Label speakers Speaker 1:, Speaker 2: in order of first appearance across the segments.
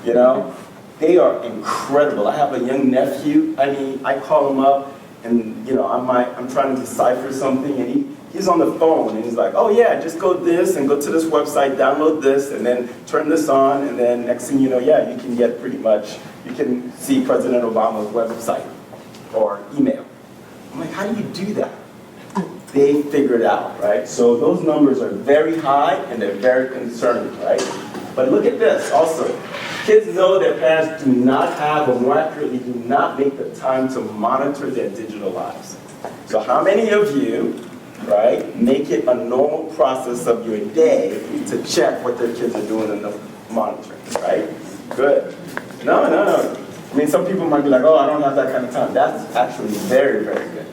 Speaker 1: you know? They are incredible. I have a young nephew. I mean, I call him up and, you know, I'm trying to decipher something and he's on the phone and he's like, oh yeah, just go this and go to this website, download this, and then turn this on, and then next thing you know, yeah, you can get pretty much, you can see President Obama's website or email. I'm like, how do you do that? They figured it out, right? So those numbers are very high and they're very concerning, right? But look at this also. Kids know their parents do not have, or more accurately, do not make the time to monitor their digital lives. So how many of you, right, make it a normal process of your day to check what their kids are doing in the monitoring, right? Good. No. I mean, some people might be like, oh, I don't have that kind of time. That's actually very, very good.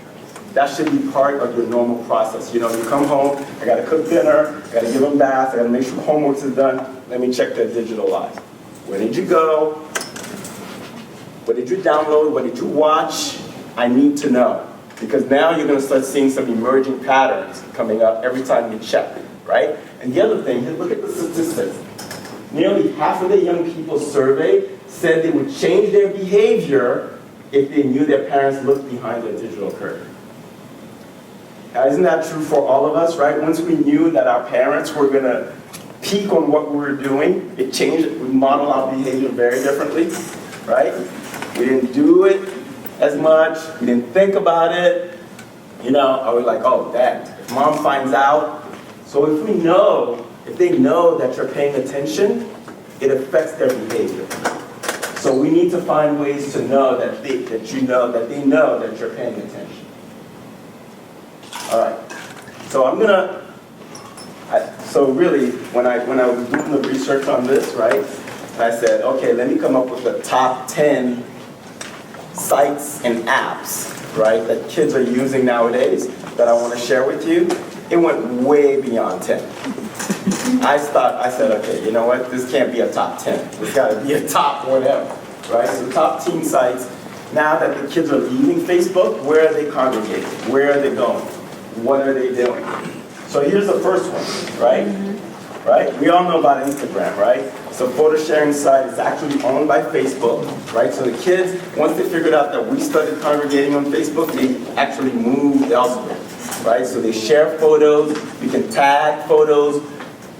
Speaker 1: That should be part of your normal process. You know, you come home, I gotta cook dinner, I gotta give them baths, I gotta make sure homework is done. Let me check their digital lives. Where did you go? What did you download? What did you watch? I need to know. Because now you're going to start seeing some emerging patterns coming up every time you check, right? And the other thing, look at the statistics. Nearly half of the young people surveyed said they would change their behavior if they knew their parents looked behind their digital curtain. Now, isn't that true for all of us, right? Once we knew that our parents were going to peek on what we were doing, it changed, we model our behavior very differently, right? We didn't do it as much, we didn't think about it, you know, I was like, oh, dang, if mom finds out. So if they know that you're paying attention, it affects their behavior. So we need to find ways to know that they know that you're paying attention. All right, so so really, when I was doing the research on this, right, I said, okay, let me come up with the top 10 sites and apps, right, that kids are using nowadays that I want to share with you. It went way beyond 10. I said, okay, you know what, this can't be a top 10. It's got to be a top whatever, right? So top teen sites, now that the kids are leaving Facebook, where are they congregating? Where are they going? What are they doing? So here's the first one, right? Right? We all know about Instagram, right? It's a photo sharing site. It's actually owned by Facebook, right? So the kids, once they figured out that we started congregating on Facebook, they actually moved elsewhere, right? So they share photos. You can tag photos.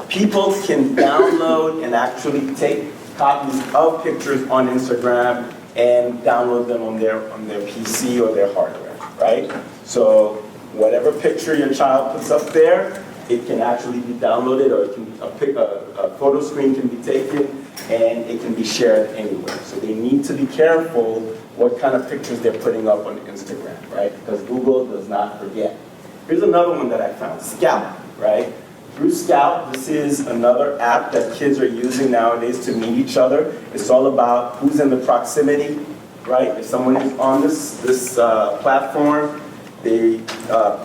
Speaker 1: People can download and actually take copies of pictures on Instagram and download them on their PC or their hardware, right? So whatever picture your child puts up there, it can actually be downloaded, or a photo screen can be taken, and it can be shared anywhere. So they need to be careful what kind of pictures they're putting up on Instagram, right? Because Google does not forget. Here's another one that I found, Scout, right? Through Scout, this is another app that kids are using nowadays to meet each other. It's all about who's in the proximity, right? If someone is on this platform, they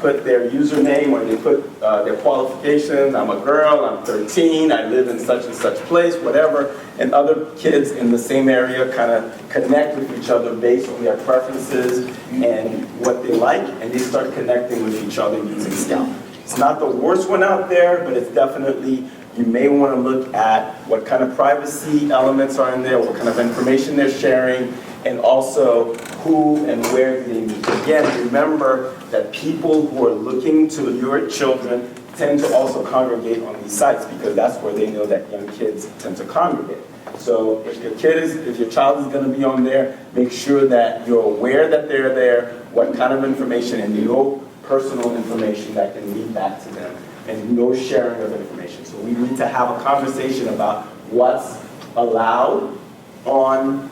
Speaker 1: put their username, or they put their qualifications. I'm a girl, I'm 13, I live in such and such place, whatever. And other kids in the same area kind of connect with each other based on their preferences and what they like, and they start connecting with each other using Scout. It's not the worst one out there, but it's definitely, you may want to look at what kind of privacy elements are in there, what kind of information they're sharing, and also who and where they meet. Again, remember that people who are looking to your children tend to also congregate on these sites, because that's where they know that young kids tend to congregate. So if your child is going to be on there, make sure that you're aware that they're there, what kind of information, and no personal information that can lead back to them, and no sharing of information. So we need to have a conversation about what's allowed on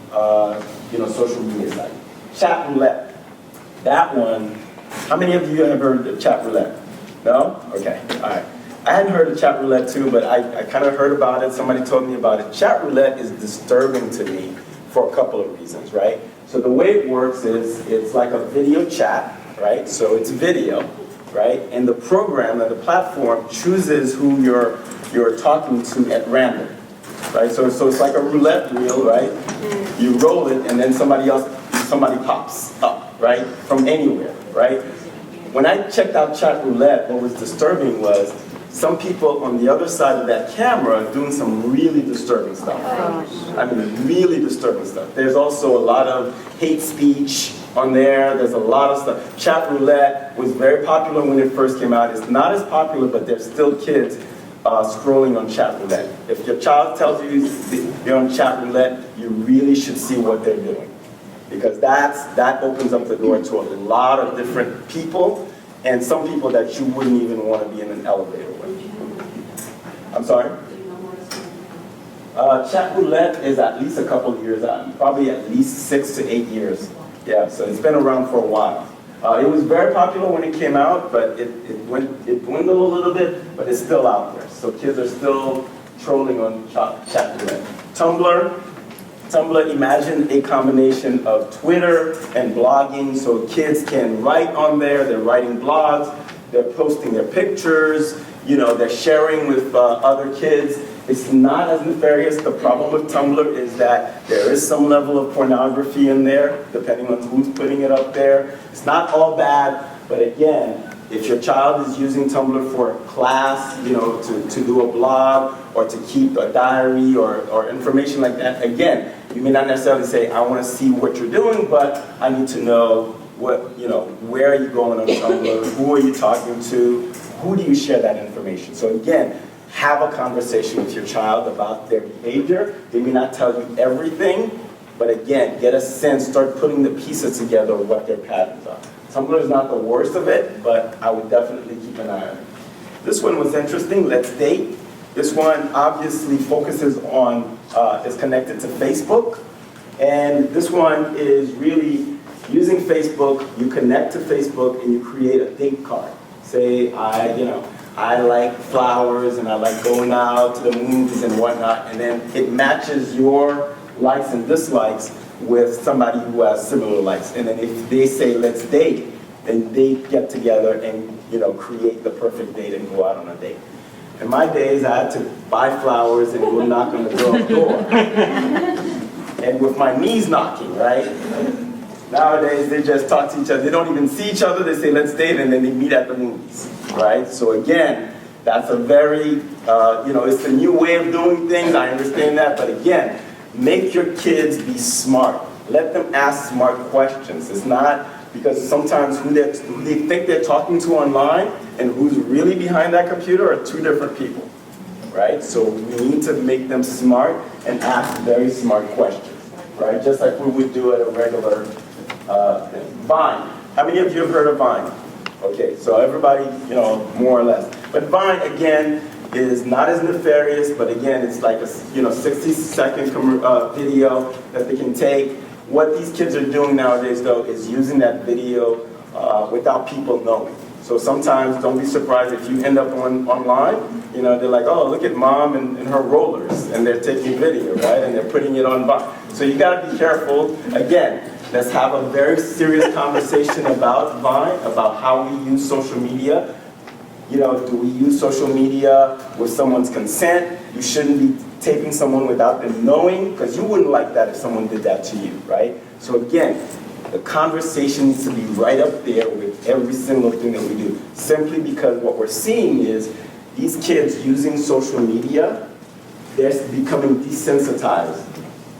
Speaker 1: social media sites. Chat roulette. That one, how many of you have heard of chat roulette? No? Okay, all right. I hadn't heard of chat roulette too, but I kind of heard about it. Somebody told me about it. Chat roulette is disturbing to me for a couple of reasons, right? So the way it works is it's like a video chat, right? So it's video, right? And the program or the platform chooses who you're talking to at random, right? So it's like a roulette wheel, right? You roll it, and then somebody pops up, right? From anywhere, right? When I checked out chat roulette, what was disturbing was some people on the other side of that camera are doing some really disturbing stuff. I mean, really disturbing stuff. There's also a lot of hate speech on there. There's a lot of stuff. Chat roulette was very popular when it first came out. It's not as popular, but there's still kids scrolling on chat roulette. If your child tells you they're on chat roulette, you really should see what they're doing. Because that opens up the door to a lot of different people, and some people that you wouldn't even want to be in an elevator with. I'm sorry? Chat roulette is at least a couple of years out, probably at least 6 to 8 years. Yeah, so it's been around for a while. It was very popular when it came out, but it dwindled a little bit, but it's still out there. So kids are still trolling on chat roulette. Tumblr, imagine a combination of Twitter and blogging, so kids can write on there, they're writing blogs, they're posting their pictures, they're sharing with other kids. It's not as nefarious. The problem with Tumblr is that there is some level of pornography in there, depending on who's putting it up there. It's not all bad, but again, if your child is using Tumblr for class, to do a blog or to keep a diary or information like that, again, you may not necessarily say, I want to see what you're doing, but I need to know where are you going on Tumblr, who are you talking to, who do you share that information? So again, have a conversation with your child about their behavior. They may not tell you everything, but again, get a sense, start putting the pieces together of what their patterns are. Tumblr is not the worst of it, but I would definitely keep an eye on it. This one was interesting, Let's Date. This one obviously focuses on, is connected to Facebook. And this one is really using Facebook, you connect to Facebook and you create a date card. Say, I like flowers and I like going out to the movies and whatnot, and then it matches your likes and dislikes with somebody who has similar likes. And then if they say, let's date, then they get together and create the perfect date and go out on a date. In my days, I had to buy flowers and go knock on the girl's door. And with my knees knocking, right? Nowadays, they just talk to each other. They don't even see each other. They say, let's date, and then they meet at the movies, right? So again, that's a very, it's a new way of doing things. I understand that. But again, make your kids be smart. Let them ask smart questions. It's not because sometimes who they think they're talking to online and who's really behind that computer are two different people, right? So we need to make them smart and ask very smart questions, right? Just like we would do at a regular thing. Vine. How many of you have heard of Vine? Okay, so everybody, more or less. But Vine, again, is not as nefarious, but again, it's like a 60-second video that they can take. What these kids are doing nowadays, though, is using that video without people knowing. So sometimes, don't be surprised if you end up online, they're like, oh, look at mom and her rollers, and they're taking video, right? And they're putting it on Vine. So you gotta be careful. Again, let's have a very serious conversation about Vine, about how we use social media. Do we use social media with someone's consent? You shouldn't be taping someone without them knowing, because you wouldn't like that if someone did that to you, right? So again, the conversation needs to be right up there with every single thing that we do, simply because what we're seeing is these kids using social media, they're becoming desensitized,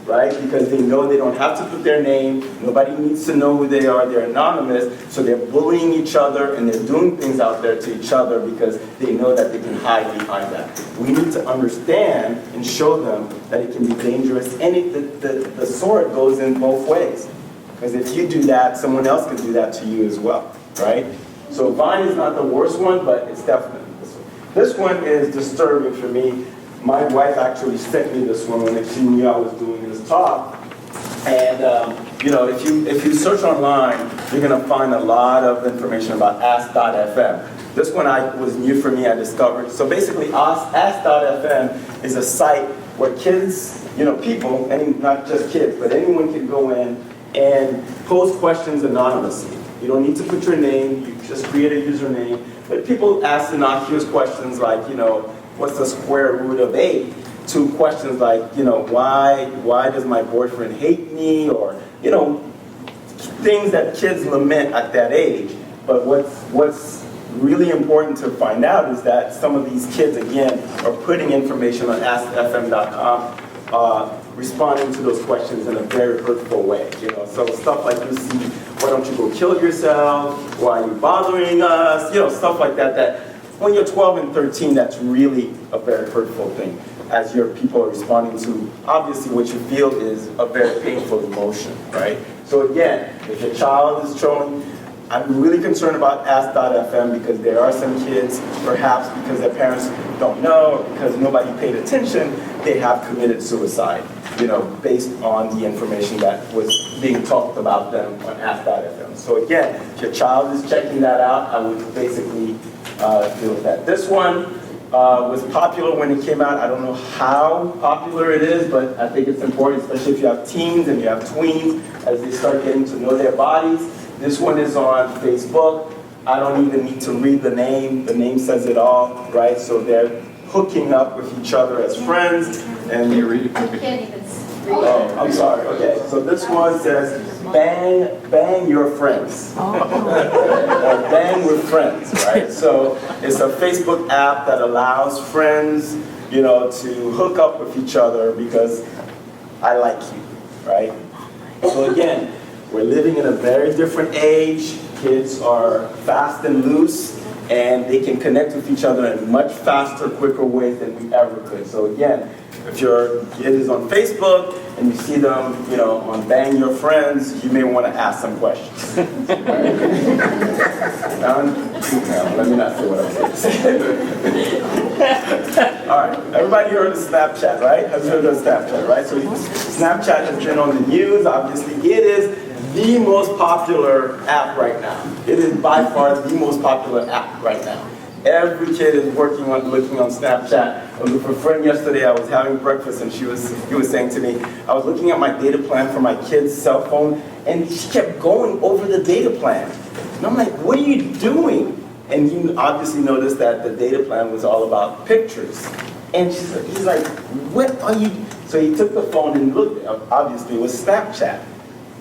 Speaker 1: right? Because they know they don't have to put their name, nobody needs to know who they are, they're anonymous, so they're bullying each other and they're doing things out there to each other because they know that they can hide behind that. We need to understand and show them that it can be dangerous, and the sword goes in both ways. Because if you do that, someone else can do that to you as well, right? So Vine is not the worst one, but it's definitely this one. This one is disturbing for me. My wife actually sent me this one when she knew I was doing this talk. And if you search online, you're going to find a lot of information about Ask.fm. This one was new for me, I discovered. So basically, Ask.fm is a site where kids, people, and not just kids, but anyone can go in and pose questions anonymously. You don't need to put your name, you just create a username. But people ask innocuous questions like, what's the square root of 8? To questions like, why does my boyfriend hate me? Or, things that kids lament at that age. But what's really important to find out is that some of these kids, again, are putting information on AskFM.com, responding to those questions in a very hurtful way. So stuff like you see, why don't you go kill yourself? Why are you bothering us? Stuff like that. That when you're 12 and 13, that's really a very hurtful thing, as your people are responding to, obviously, what you feel is a very painful emotion, right? So again, if your child is trolling, I'm really concerned about Ask.fm because there are some kids, perhaps because their parents don't know, or because nobody paid attention, they have committed suicide, based on the information that was being talked about them on Ask.fm. So again, if your child is checking that out, I would basically deal with that. This one was popular when it came out. I don't know how popular it is, but I think it's important, especially if you have teens and you have tweens, as they start getting to know their bodies. This one is on Facebook. I don't even need to read the name. The name says it all, right? So they're hooking up with each other as friends. And
Speaker 2: I can't even read.
Speaker 1: Oh, I'm sorry. Okay, so this one says, bang your friends. Or bang with friends, right? So it's a Facebook app that allows friends, to hook up with each other because I like you, right? So again, we're living in a very different age. Kids are fast and loose, and they can connect with each other in much faster, quicker ways than we ever could. So again, if your kid is on Facebook and you see them, on Bang Your Friends, you may want to ask some questions. No, let me not say what I'm saying. All right, everybody heard of Snapchat, right? Has heard of Snapchat, right? So Snapchat has been on the news. Obviously, it is the most popular app right now. It is by far the most popular app right now. Every kid is looking on Snapchat. I was with a friend yesterday. I was having breakfast, and he was saying to me, I was looking at my data plan for my kid's cell phone, and she kept going over the data plan. And I'm like, what are you doing? And he obviously noticed that the data plan was all about pictures. And he's like, what are you? So he took the phone and looked. Obviously, it was Snapchat.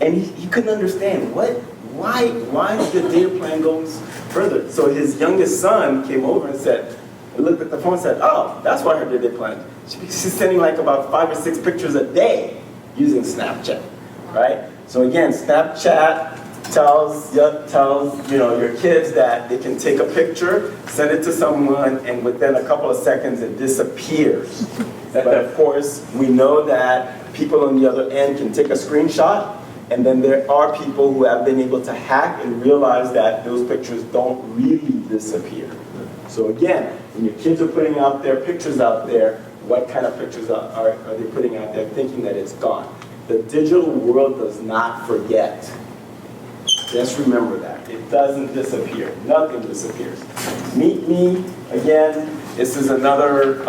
Speaker 1: And he couldn't understand, why is your data plan goes further? So his youngest son came over and looked at the phone and said, oh, that's why her data plan. She's sending like about 5 or 6 pictures a day using Snapchat, right? So again, Snapchat tells your kids that they can take a picture, send it to someone, and within a couple of seconds it disappears. But of course, we know that people on the other end can take a screenshot, and then there are people who have been able to hack and realize that those pictures don't really disappear. So again, when your kids are putting out their pictures out there, what kind of pictures are they putting out there thinking that it's gone? The digital world does not forget. Just remember that. It doesn't disappear. Nothing disappears. Meet Me, again, this is another,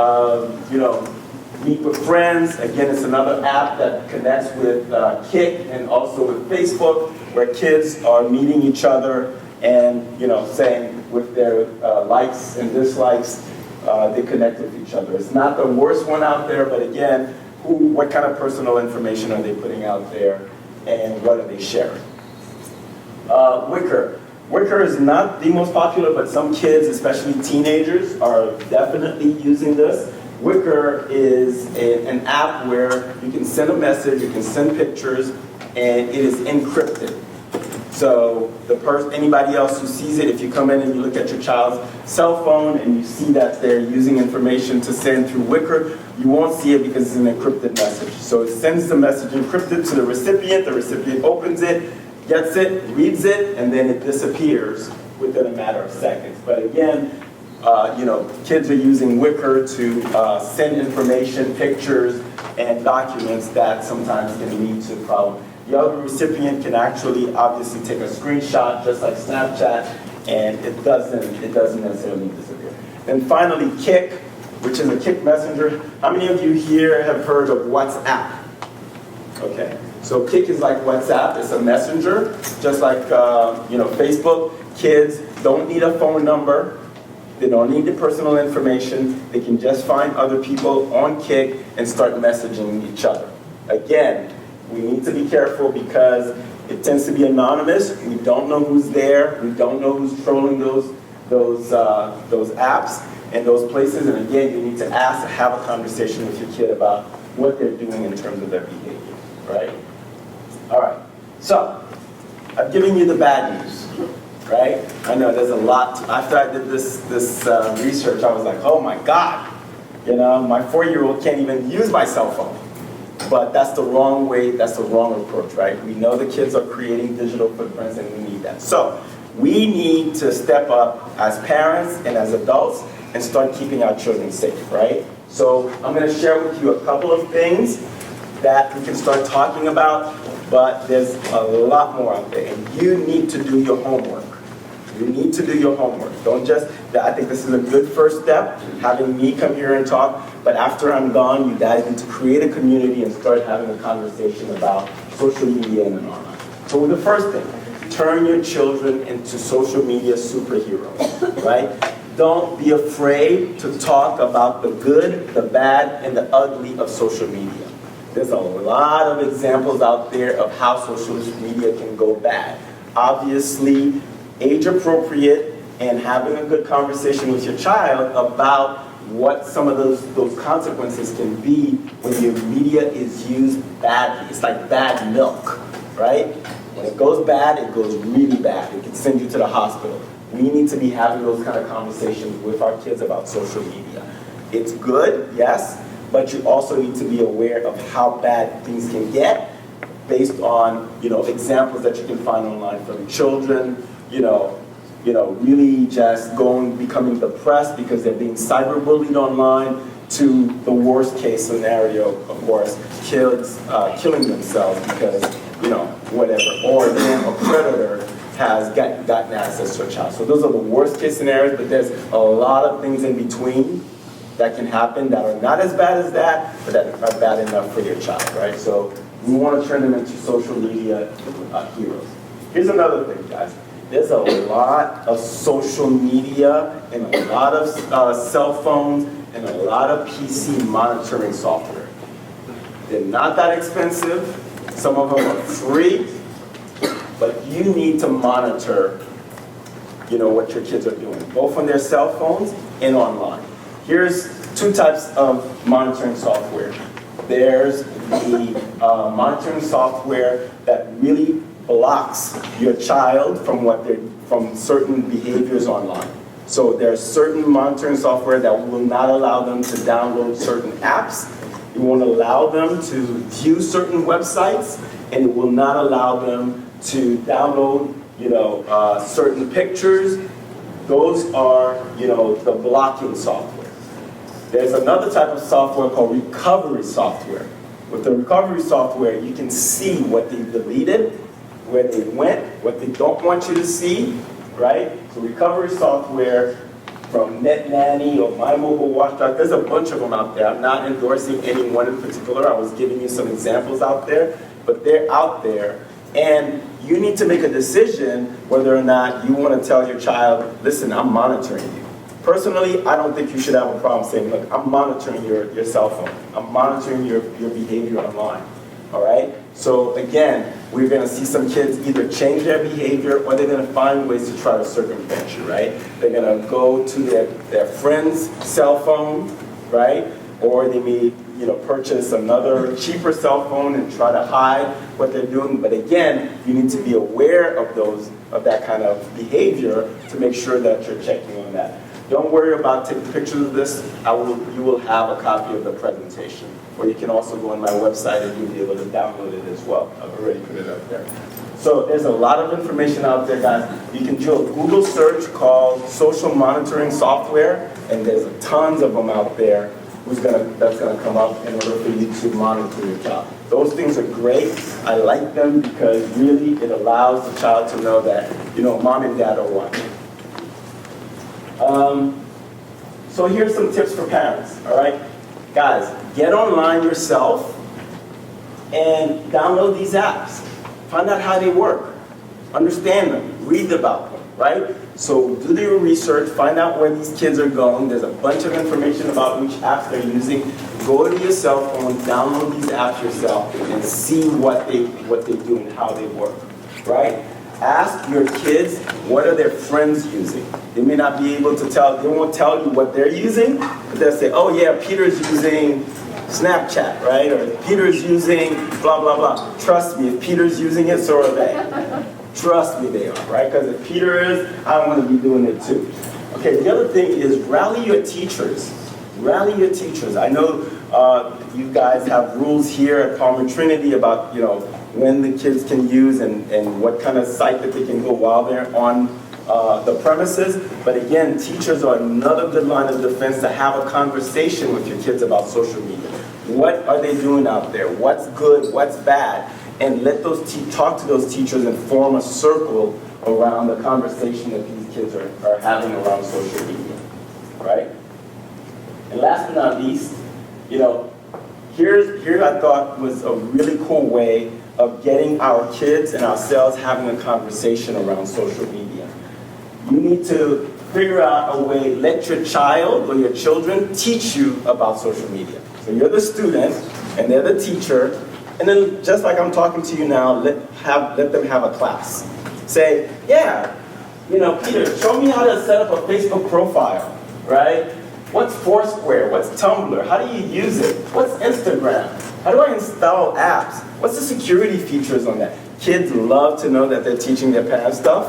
Speaker 1: Meet with Friends. Again, it's another app that connects with Kik and also with Facebook, where kids are meeting each other and, saying with their likes and dislikes, they connect with each other. It's not the worst one out there, but again, what kind of personal information are they putting out there, and what are they sharing? Wicker. Wicker is not the most popular, but some kids, especially teenagers, are definitely using this. Wicker is an app where you can send a message, you can send pictures, and it is encrypted. So anybody else who sees it, if you come in and you look at your child's cell phone and you see that they're using information to send through Wicker, you won't see it because it's an encrypted message. So it sends the message encrypted to the recipient opens it, gets it, reads it, and then it disappears within a matter of seconds. But again, kids are using Wicker to send information, pictures, and documents that sometimes can lead to problems. The other recipient can actually obviously take a screenshot, just like Snapchat, and it doesn't necessarily disappear. And finally, Kik, which is a Kik messenger. How many of you here have heard of WhatsApp? Okay, so Kik is like WhatsApp. It's a messenger, just like Facebook. Kids don't need a phone number. They don't need the personal information. They can just find other people on Kik and start messaging each other. Again, we need to be careful because it tends to be anonymous. We don't know who's there. We don't know who's trolling those those apps and those places. And again, you need to ask to have a conversation with your kid about what they're doing in terms of their behavior, right? All right, so I've given you the bad news, right? I know there's a lot. After I did this research, I was like, oh my God, you know, my 4-year-old can't even use my cell phone. But that's the wrong way, that's the wrong approach, right? We know the kids are creating digital footprints and we need that. So we need to step up as parents and as adults and start keeping our children safe, right? So I'm going to share with you a couple of things that we can start talking about, but there's a lot more out there, and you need to do your homework. You need to do your homework. Don't just, I think this is a good first step, having me come here and talk, but after I'm gone, you guys need to create a community and start having a conversation about social media and online. So the first thing, turn your children into social media superheroes, right? Don't be afraid to talk about the good, the bad, and the ugly of social media. There's a lot of examples out there of how social media can go bad. Obviously, age appropriate, and having a good conversation with your child about what some of those consequences can be when your media is used badly. It's like bad milk, right? When it goes bad, it goes really bad. It can send you to the hospital. We need to be having those kind of conversations with our kids about social media. It's good, yes, but you also need to be aware of how bad things can get based on, examples that you can find online from children, really just becoming depressed because they're being cyberbullied online, to the worst case scenario, of course, kids killing themselves because, whatever, or then a predator has gotten access to a child. So those are the worst case scenarios, but there's a lot of things in between that can happen that are not as bad as that, but that are bad enough for your child, right? So we want to turn them into social media heroes. Here's another thing, guys. There's a lot of social media and a lot of cell phones and a lot of PC monitoring software. They're not that expensive. Some of them are free, but you need to monitor, what your kids are doing, both on their cell phones and online. Here's 2 types of monitoring software. There's the monitoring software that really blocks your child from certain behaviors online. So there's certain monitoring software that will not allow them to download certain apps. It won't allow them to view certain websites, and it will not allow them to download, certain pictures. Those are, the blocking software. There's another type of software called recovery software. With the recovery software, you can see what they deleted, where they went, what they don't want you to see, right? So recovery software from NetNanny or MyMobileWatchdog, there's a bunch of them out there. I'm not endorsing any one in particular. I was giving you some examples out there, but they're out there. And you need to make a decision whether or not you want to tell your child, listen, I'm monitoring you. Personally, I don't think you should have a problem saying, look, I'm monitoring your cell phone. I'm monitoring your behavior online, all right? So again, we're going to see some kids either change their behavior or they're going to find ways to try to circumvent you, right? They're going to go to their friend's cell phone, right? Or they may, purchase another cheaper cell phone and try to hide what they're doing. But again, you need to be aware of that kind of behavior to make sure that you're checking on that. Don't worry about taking pictures of this. You will have a copy of the presentation. Or you can also go on my website and you'll be able to download it as well. I've already put it up there. So there's a lot of information out there, guys. You can do a Google search called social monitoring software, and there's tons of them out there that's gonna come up in order for you to monitor your child. Those things are great. I like them because really it allows the child to know that, mom and dad are watching. So here's some tips for parents, all right? Guys, get online yourself and download these apps. Find out how they work. Understand them. Read about them, right? So do your research. Find out where these kids are going. There's a bunch of information about which apps they're using. Go to your cell phone, download these apps yourself, and see what they do and how they work, right? Ask your kids, what are their friends using? They may not be able to tell, they won't tell you what they're using, but they'll say, oh yeah, Peter's using Snapchat, right? Or Peter's using blah, blah, blah. Trust me, if Peter's using it, so are they. Trust me, they are, right? Because if Peter is, I want to be doing it too. Okay, the other thing is rally your teachers. Rally your teachers. I know you guys have rules here at Palmer Trinity about, when the kids can use and what kind of site that they can go while they're on the premises. But again, teachers are another good line of defense to have a conversation with your kids about social media. What are they doing out there? What's good? What's bad? And let those talk to those teachers and form a circle around the conversation that these kids are having around social media, right? And last but not least, here I thought was a really cool way of getting our kids and ourselves having a conversation around social media. You need to figure out a way, let your child or your children teach you about social media. So you're the student and they're the teacher, and then just like I'm talking to you now, let them have a class. Say, yeah, Peter, show me how to set up a Facebook profile, right? What's Foursquare? What's Tumblr? How do you use it? What's Instagram? How do I install apps? What's the security features on that? Kids love to know that they're teaching their parents stuff,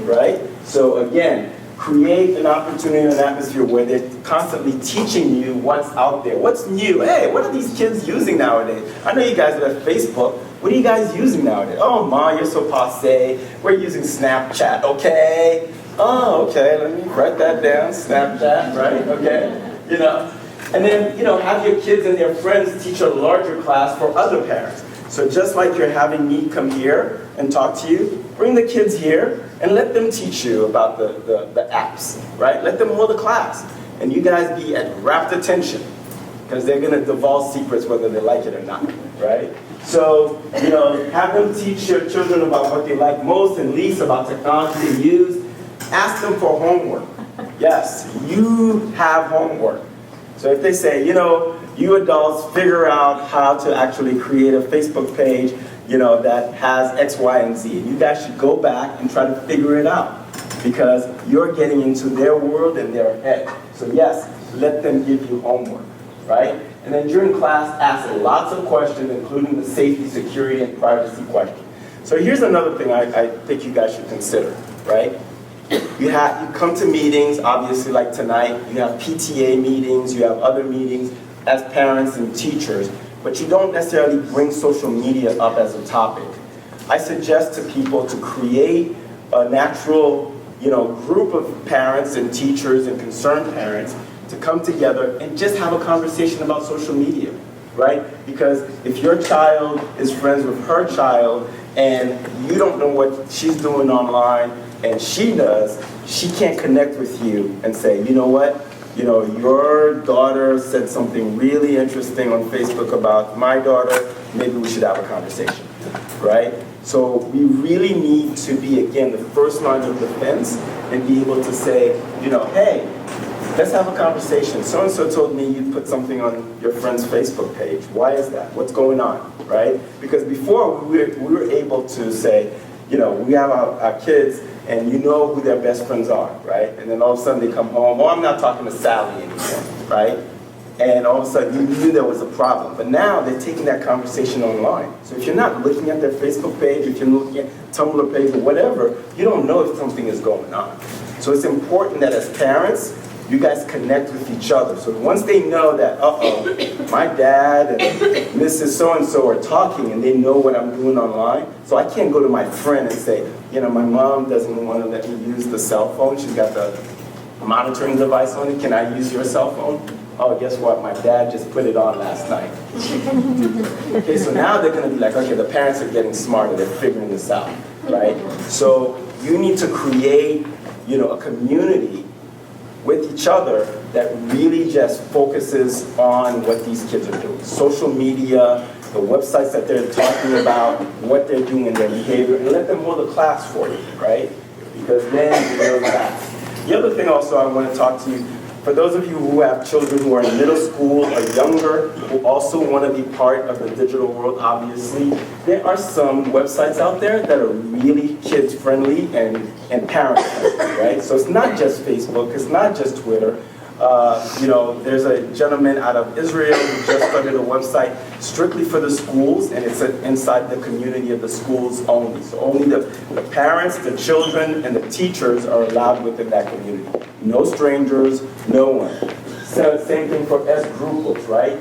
Speaker 1: right? So again, create an opportunity and an atmosphere where they're constantly teaching you what's out there. What's new? Hey, what are these kids using nowadays? I know you guys have Facebook. What are you guys using nowadays? Oh, Ma, you're so passe. We're using Snapchat, okay? Oh, okay, let me write that down, Snapchat, right? Okay, And then, have your kids and their friends teach a larger class for other parents. So just like you're having me come here and talk to you, bring the kids here and let them teach you about the apps, right? Let them hold a class. And you guys be at rapt attention because they're going to divulge secrets whether they like it or not, right? So, have them teach your children about what they like most and least about technology they use. Ask them for homework. Yes, you have homework. So if they say, you adults figure out how to actually create a Facebook page, that has X, Y, and Z. You guys should go back and try to figure it out because you're getting into their world and their head. So yes, let them give you homework, right? And then during class, ask lots of questions, including the safety, security, and privacy questions. So here's another thing I think you guys should consider, right? You come to meetings, obviously like tonight, you have PTA meetings, you have other meetings as parents and teachers, but you don't necessarily bring social media up as a topic. I suggest to people to create a natural, group of parents and teachers and concerned parents to come together and just have a conversation about social media, right? Because if your child is friends with her child and you don't know what she's doing online, and she does, she can't connect with you and say, you know what, your daughter said something really interesting on Facebook about my daughter, maybe we should have a conversation, right? So we really need to be, again, the first line of defense and be able to say, hey, let's have a conversation. So-and-so told me you put something on your friend's Facebook page. Why is that? What's going on, right? Because before we were able to say, we have our kids and you know who their best friends are, right? And then all of a sudden they come home, I'm not talking to Sally anymore, right? And all of a sudden you knew there was a problem. But now they're taking that conversation online. So if you're not looking at their Facebook page, if you're looking at Tumblr page or whatever, you don't know if something is going on. So it's important that as parents, you guys connect with each other. So once they know that, my dad and Mrs. So-and-so are talking and they know what I'm doing online, so I can't go to my friend and say, my mom doesn't want to let me use the cell phone. She's got the monitoring device on it. Can I use your cell phone? Oh, guess what? My dad just put it on last night. Okay, so now they're going to be like, okay, the parents are getting smarter. They're figuring this out, right? So you need to create, a community with each other that really just focuses on what these kids are doing. Social media, the websites that they're talking about, what they're doing in their behavior, and let them hold a class for you, right? Because then you know that. The other thing also I want to talk to you, For those of you who have children who are in middle school or younger, who also want to be part of the digital world, obviously, there are some websites out there that are really kids-friendly and parent-friendly, right? So it's not just Facebook, it's not just Twitter. There's a gentleman out of Israel who just started a website strictly for the schools, and it's inside the community of the schools only. So only the parents, the children, and the teachers are allowed within that community. No strangers, no one. So same thing for S-group books, right?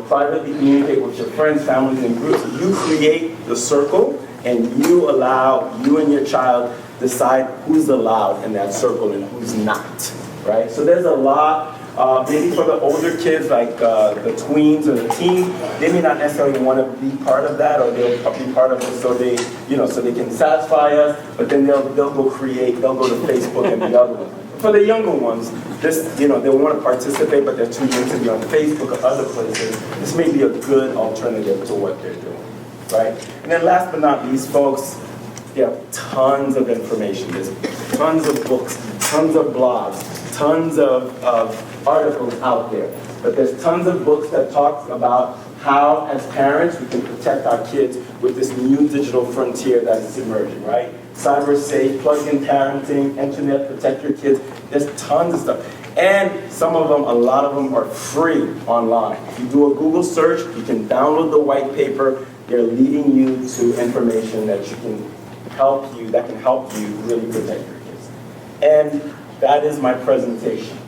Speaker 1: Privately communicate with your friends, families, and groups. You create the circle, and you allow, you and your child decide who's allowed in that circle and who's not. Right? So there's a lot, maybe for the older kids, like the tweens or the teens, they may not necessarily want to be part of that, or they'll be part of it so they, so they can satisfy us, but then they'll go to Facebook and the other ones. For the younger ones, they want to participate, but they're too young to be on Facebook or other places. This may be a good alternative to what they're doing, right? And then last but not least, folks, there are tons of information. There's tons of books, tons of blogs, tons of articles out there. But there's tons of books that talk about how, as parents, we can protect our kids with this new digital frontier that is emerging, right? Cyber safe, plug-in parenting, internet, protect your kids. There's tons of stuff. And some of them, a lot of them are free online. If you do a Google search, you can download the white paper. They're leading you to information that can help you really protect your kids. And that is my presentation.